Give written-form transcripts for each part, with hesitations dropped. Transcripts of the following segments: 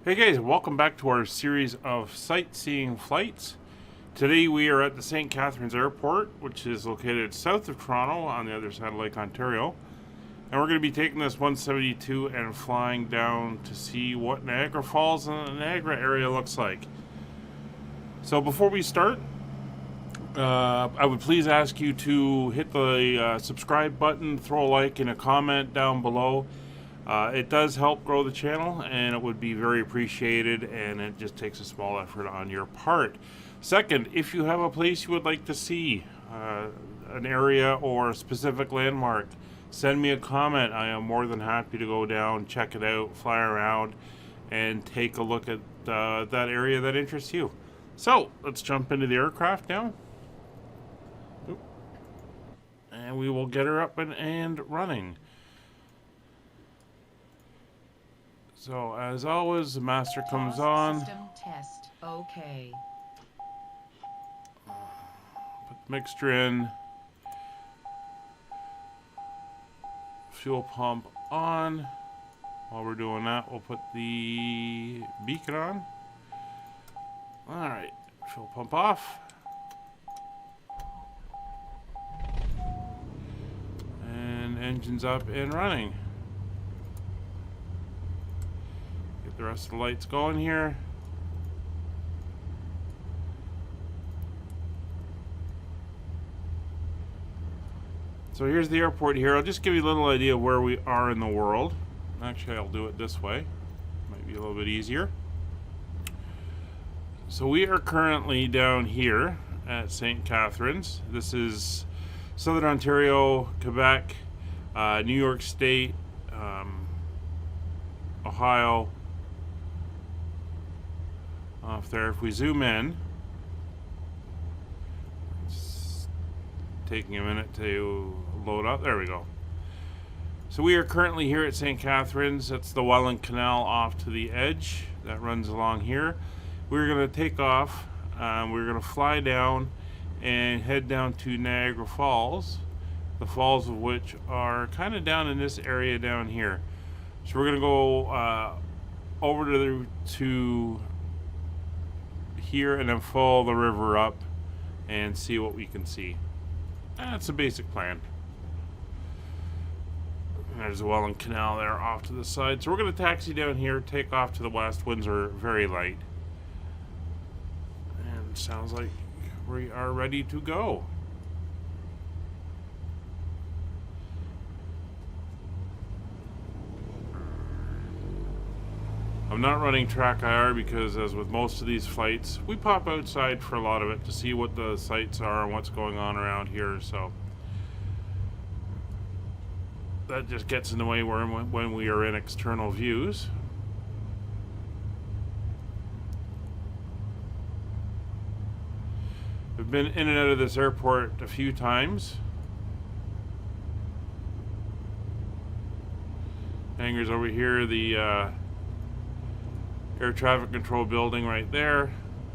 Hey guys, welcome back to our series of sightseeing flights. Today we are at the St. Catharines Airport, which is located south of Toronto on the other side of Lake Ontario. And we're going to be taking this 172 and flying down to see what Niagara Falls and the Niagara area looks like. So before we start, I would please ask you to hit the subscribe button, throw a like and a comment down below. It does help grow the channel, and it would be very appreciated, and it just takes a small effort on your part. Second, if you have a place you would like to see, an area or a specific landmark, send me a comment. I am more than happy to go down, check it out, fly around, and take a look at that area that interests you. So, let's jump into the aircraft now. And we will get her up and running. So, as always, the master comes on. System test. Okay. Put the mixture in. Fuel pump on. While we're doing that, we'll put the beacon on. Alright, fuel pump off. And engine's up and running. Get the rest of the lights going here. So here's the airport here. I'll just give you a little idea of where we are in the world. Actually, I'll do it this way. Might be a little bit easier. So we are currently down here at St. Catharines. This is Southern Ontario, Quebec, New York State, Ohio. Off there, if we zoom in, it's taking a minute to load up. There we go. So we are currently here at St. Catharines. That's the Welland Canal off to the edge that runs along here. We're going to take off. We're going to fly down and head down to Niagara Falls, the falls of which are kind of down in this area down here. So we're going to go over to here and then follow the river up and see what we can see. That's a basic plan. And there's the Welland Canal there off to the side. So we're going to taxi down here, take off to the west. Winds are very light. And sounds like we are ready to go. I'm not running track IR because, as with most of these flights, we pop outside for a lot of it to see what the sights are and what's going on around here. So that just gets in the way when we are in external views. I've been in and out of this airport a few times. Hangars over here, the air traffic control building right there,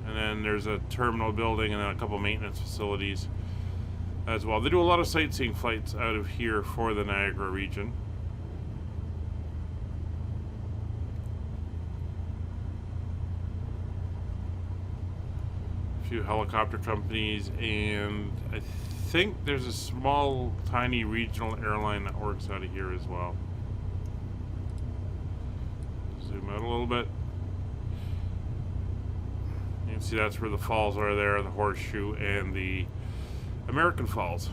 and then there's a terminal building and then a couple maintenance facilities as well. They do a lot of sightseeing flights out of here for the Niagara region. A few helicopter companies, and I think there's a small tiny regional airline that works out of here as well. Zoom out a little bit. You can see that's where the falls are there, the Horseshoe and the American Falls.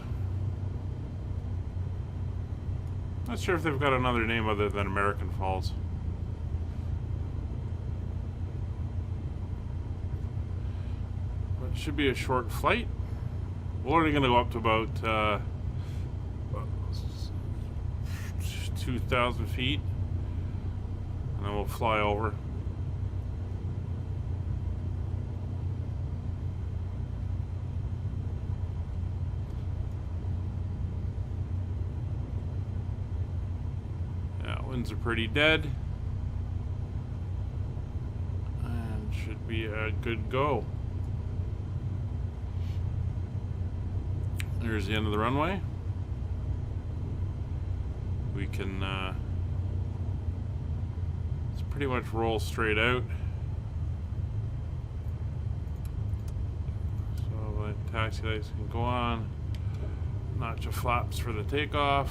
Not sure if they've got another name other than American Falls. But it should be a short flight. We're only going to go up to about 2,000 feet. And then we'll fly over. Winds are pretty dead, and should be a good go. There's the end of the runway. We can pretty much roll straight out. So the taxi lights can go on. Notch of flaps for the takeoff.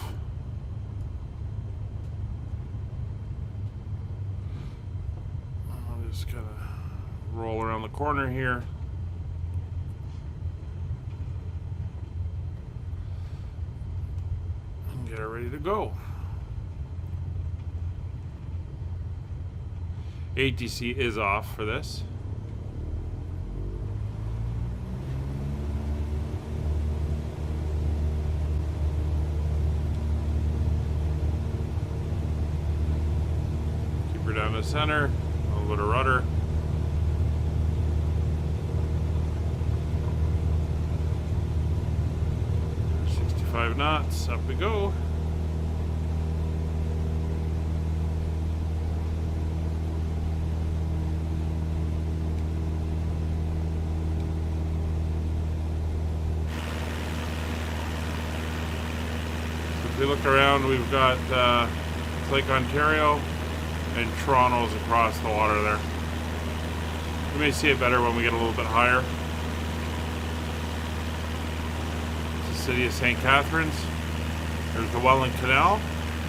I'll just kind of roll around the corner here. And get it ready to go. ATC is off for this. Keep her down to center. A little bit of rudder. .65 knots. Up we go. If we look around, we've got Lake Ontario and Toronto's across the water there. We may see it better when we get a little bit higher. It's the city of St. Catharines. There's the Welland Canal.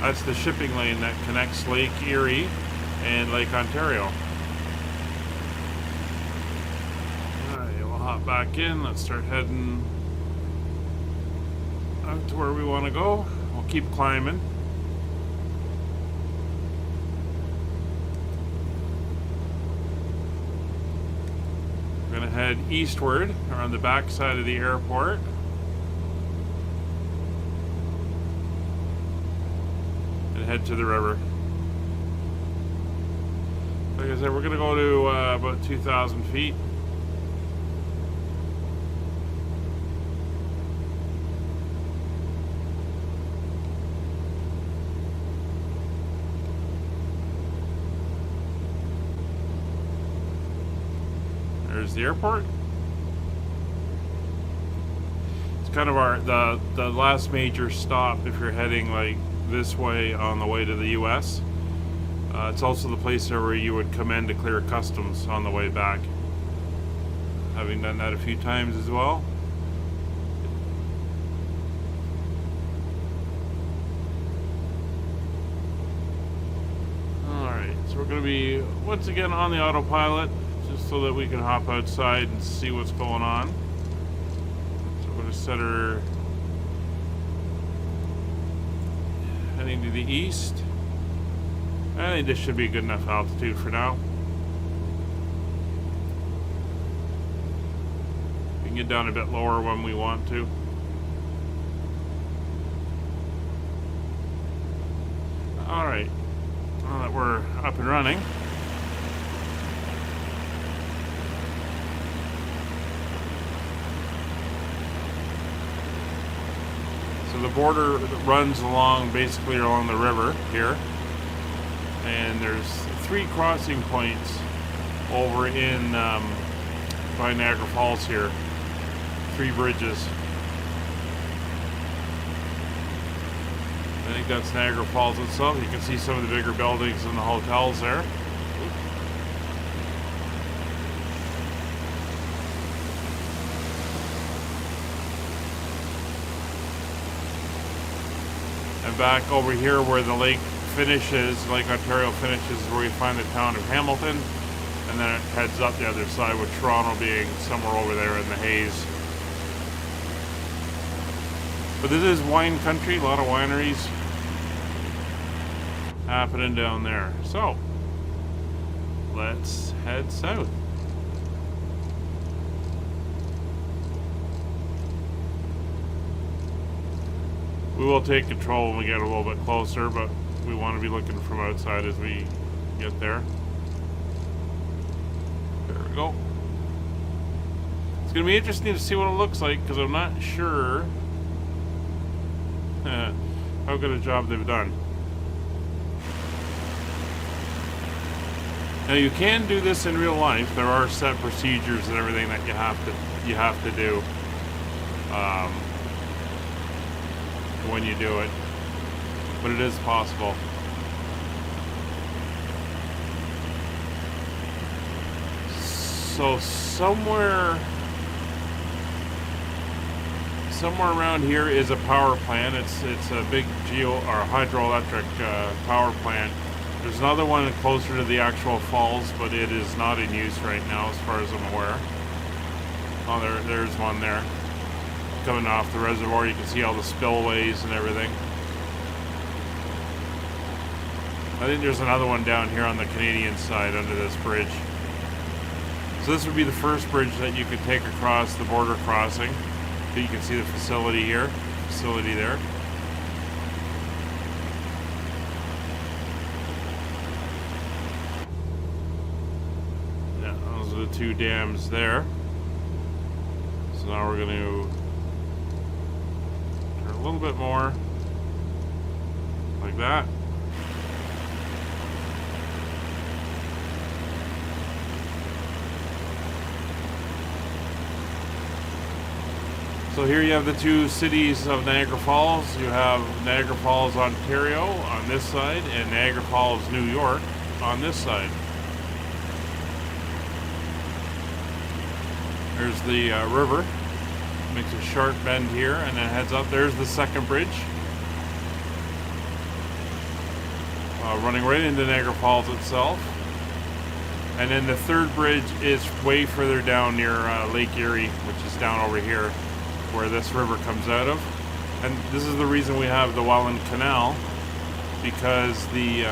That's the shipping lane that connects Lake Erie and Lake Ontario. Alright, we'll hop back in. Let's start heading out to where we want to go. We'll keep climbing. We're going to head eastward around the back side of the airport. And head to the river. Like I said, we're going to go to about 2,000 feet. There's the airport. It's kind of the last major stop if you're heading like this way on the way to the US. It's also the place where you would come in to clear customs on the way back. Having done that a few times as well. Alright, so we're going to be once again on the autopilot, just so that we can hop outside and see what's going on. So we're going to set her heading to the east. I think this should be a good enough altitude for now. We can get down a bit lower when we want to. Alright, now that we're up and running, so the border runs basically along the river here, and there's 3 crossing points over in by Niagara Falls here. 3 bridges. I think that's Niagara Falls itself. You can see some of the bigger buildings and the hotels there. And back over here where the lake finishes, Lake Ontario finishes, is where we find the town of Hamilton, and then it heads up the other side, with Toronto being somewhere over there in the haze. But this is wine country, a lot of wineries happening down there. So let's head south. We will take control when we get a little bit closer, but we want to be looking from outside as we get there. There we go. It's going to be interesting to see what it looks like, because I'm not sure how good a job they've done. Now you can do this in real life. There are set procedures and everything that you have to do when you do it, but it is possible. So somewhere around here is a power plant. It's a big hydroelectric power plant. There's another one closer to the actual falls, but it is not in use right now as far as I'm aware. Oh, there's one there. Coming off the reservoir, you can see all the spillways and everything. I think there's another one down here on the Canadian side under this bridge. So this would be the first bridge that you could take across the border crossing. So you can see the facility here, facility there. Yeah, those are the two dams there. So now we're going to turn a little bit more, like that. So here you have the two cities of Niagara Falls. You have Niagara Falls, Ontario on this side and Niagara Falls, New York on this side. There's the river. Makes a sharp bend here and then heads up. There's the second bridge. Running right into Niagara Falls itself. And then the third bridge is way further down near Lake Erie, which is down over here, where this river comes out of. And this is the reason we have the Welland Canal, because the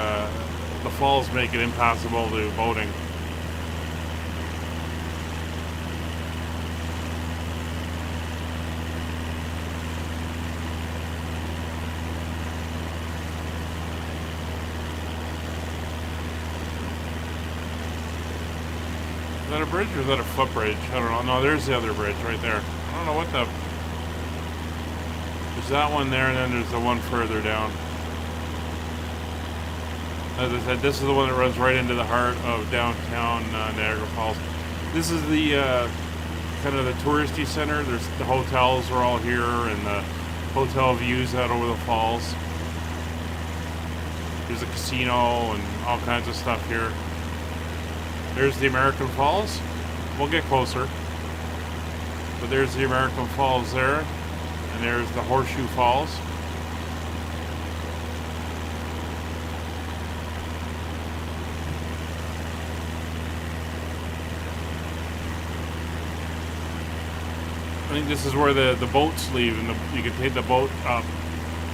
falls make it impassable to boating. Is that a bridge or is that a footbridge? I don't know. No, there's the other bridge right there. I don't know what the... There's that one there, and then there's the one further down. As I said, this is the one that runs right into the heart of downtown Niagara Falls. This is the kind of the touristy center. There's the hotels are all here, and the hotel views out over the falls. There's a casino and all kinds of stuff here. There's the American Falls. We'll get closer. But there's the American Falls there, and there's the Horseshoe Falls. I think this is where the boats leave, and you can take the boat up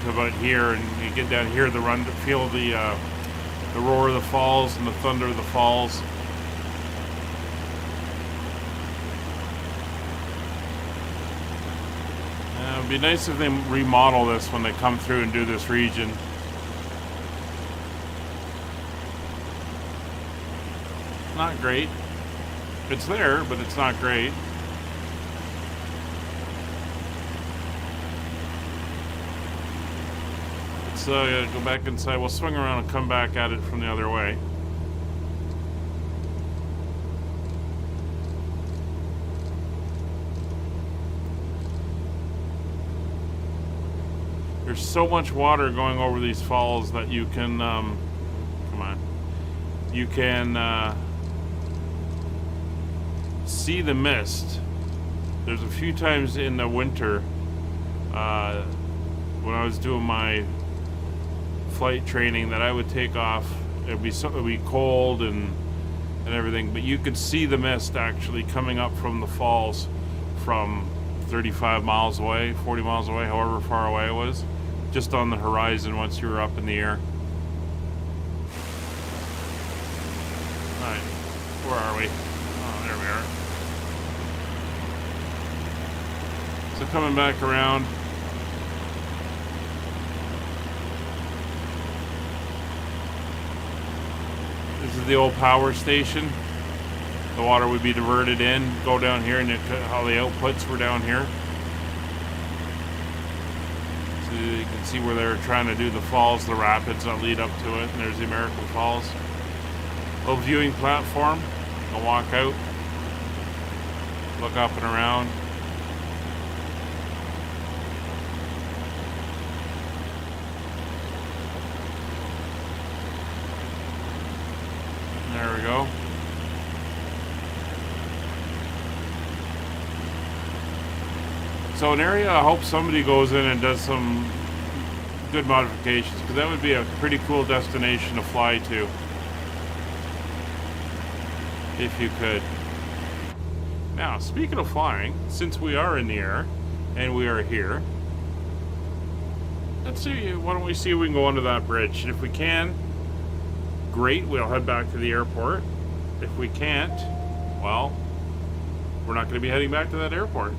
to about here, and you get down here to run to feel the roar of the falls and the thunder of the falls. It'd be nice if they remodel this when they come through and do this region. Not great. It's there, but it's not great. Let's go back inside. We'll swing around and come back at it from the other way. There's so much water going over these falls that you can, you can see the mist. There's a few times in the winter when I was doing my flight training that I would take off. It'd be cold and everything, but you could see the mist actually coming up from the falls from 35 miles away, 40 miles away, however far away it was. Just on the horizon once you were up in the air. Alright, where are we? Oh, there we are. So coming back around. This is the old power station. The water would be diverted in, go down here, and how the outputs were down here. You can see where they're trying to do the falls, the rapids that lead up to it, and there's the American Falls. Little viewing platform. I'll walk out, look up and around. There we go. So an area I hope somebody goes in and does some good modifications, because that would be a pretty cool destination to fly to. If you could. Now, speaking of flying, since we are in the air and we are here, let's see, why don't we see if we can go under that bridge? And if we can, great, we'll head back to the airport. If we can't, well, we're not going to be heading back to that airport.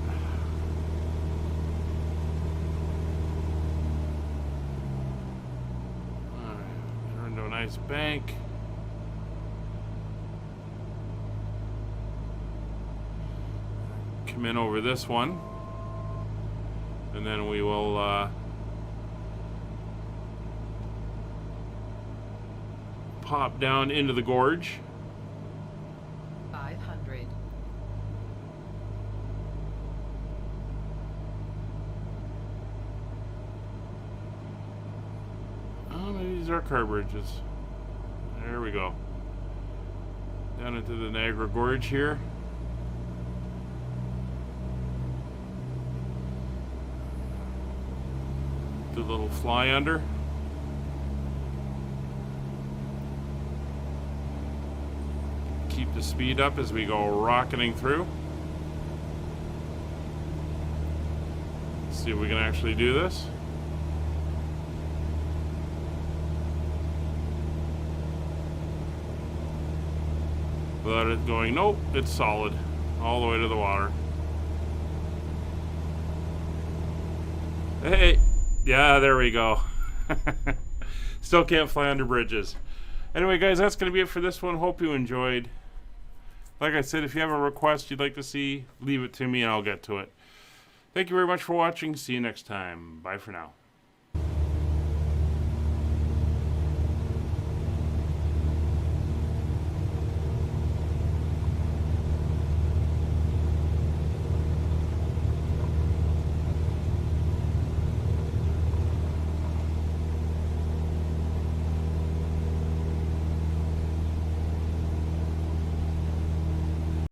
Alright, into a nice bank. Come in over this one, and then we will pop down into the gorge. 500. Oh, maybe these are car bridges. There we go. Down into the Niagara Gorge here. Do a little fly under. Keep the speed up as we go rocketing through. Let's see if we can actually do this. Without it going, nope, it's solid all the way to the water. Hey! Yeah, there we go. Still can't fly under bridges. Anyway, guys, that's going to be it for this one. Hope you enjoyed. Like I said, if you have a request you'd like to see, leave it to me and I'll get to it. Thank you very much for watching. See you next time. Bye for now.